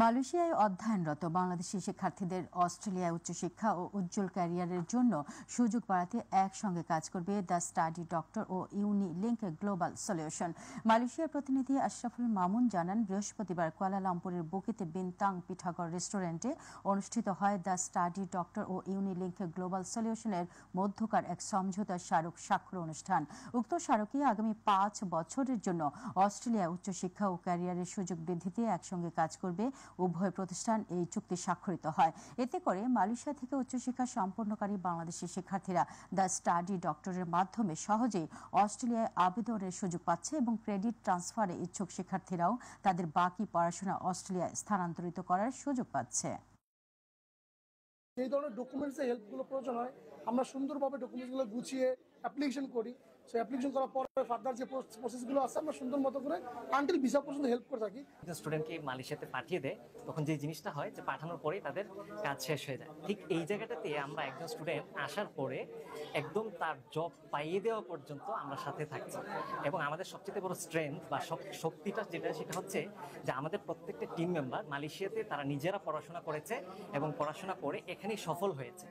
মালয়েশিয়ায় অধ্যয়নরত বাংলাদেশি শিক্ষার্থীদের অস্ট্রেলিয়ায় উচ্চশিক্ষা ও উজ্জ্বল ক্যারিয়ারের জন্য সুযোগ বাড়াতে একসঙ্গে কাজ করবে দ্য স্টাডি ডক্টর ও ইউনিলিংক গ্লোবাল সলিউশন। মালয়েশিয়ার প্রতিনিধি আশরাফুল মামুন জানান, বৃহস্পতিবার কুয়ালালামপুরের বুকিত বিনতাং পিঠাগড় রেস্টুরেন্টে অনুষ্ঠিত হয় দ্য স্টাডি ডক্টর ও ইউনিলিংক গ্লোবাল সলিউশনের মধ্যকার এক সমঝোতা স্মারক স্বাক্ষর অনুষ্ঠান। উক্ত স্মারকে আগামী 5 বছরের জন্য অস্ট্রেলিয়া উচ্চশিক্ষা ও ক্যারিয়ারের সুযোগ বৃদ্ধিতে একসঙ্গে কাজ করবে। উভয় প্রতিষ্ঠান এই চুক্তি স্বাক্ষরিত হয়। এতে করে মালয়েশিয়া থেকে উচ্চশিক্ষা সম্পন্নকারী বাংলাদেশি শিক্ষার্থীরা দ্য স্টাডি ডক্টরের মাধ্যমে সহজেই অস্ট্রেলিয়ায় আবেদনের সুযোগ পাচ্ছে এবং ক্রেডিট ট্রান্সফারে ইচ্ছুক শিক্ষার্থীরাও তাদের বাকি পড়াশোনা অস্ট্রেলিয়ায় স্থানান্তরিত করার সুযোগ পাচ্ছে। এই ধরনের ডকুমেন্টসের হেল্পগুলো প্রয়োজন হয়, আমরা সুন্দরভাবে ডকুমেন্টসগুলো গুছিয়ে অ্যাপ্লিকেশন করি। সেই অ্যাপ্লিকেশন করার পরে ফার্দার যে প্রসেসগুলো আছে আমরা সুন্দর মতো করে আনটিল ভিসা পর্যন্ত হেল্প করে থাকি। স্টুডেন্টকে মালয়েশিয়াতে পাঠিয়ে দেয়, তখন যে জিনিসটা হয় যে পাঠানোর পরেই তাদের কাজ শেষ হয়ে যায়। ঠিক এই জায়গাটাতে আমরা একজন স্টুডেন্ট আসার পরে একদম তার জব পাইয়ে দেওয়া পর্যন্ত আমরা সাথে থাকছি। এবং আমাদের সবচেয়ে বড় স্ট্রেংথ বা শক্তিটা যেটা, সেটা হচ্ছে যে আমাদের প্রত্যেকটা টিম মেম্বার মালয়েশিয়াতে তারা নিজেরা পড়াশোনা করেছে এবং পড়াশোনা করে এখানেই সফল হয়েছে।